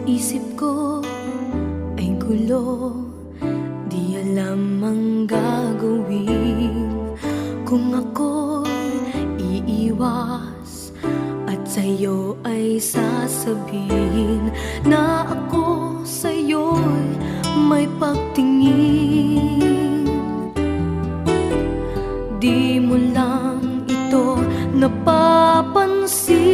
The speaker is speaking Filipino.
Isip ko ay gulo, di alam ang gagawin. Kung ako'y iiwas at sa'yo ay sasabihin na ako sa'yo'y may pagtingin. Di mo lang ito napapansin.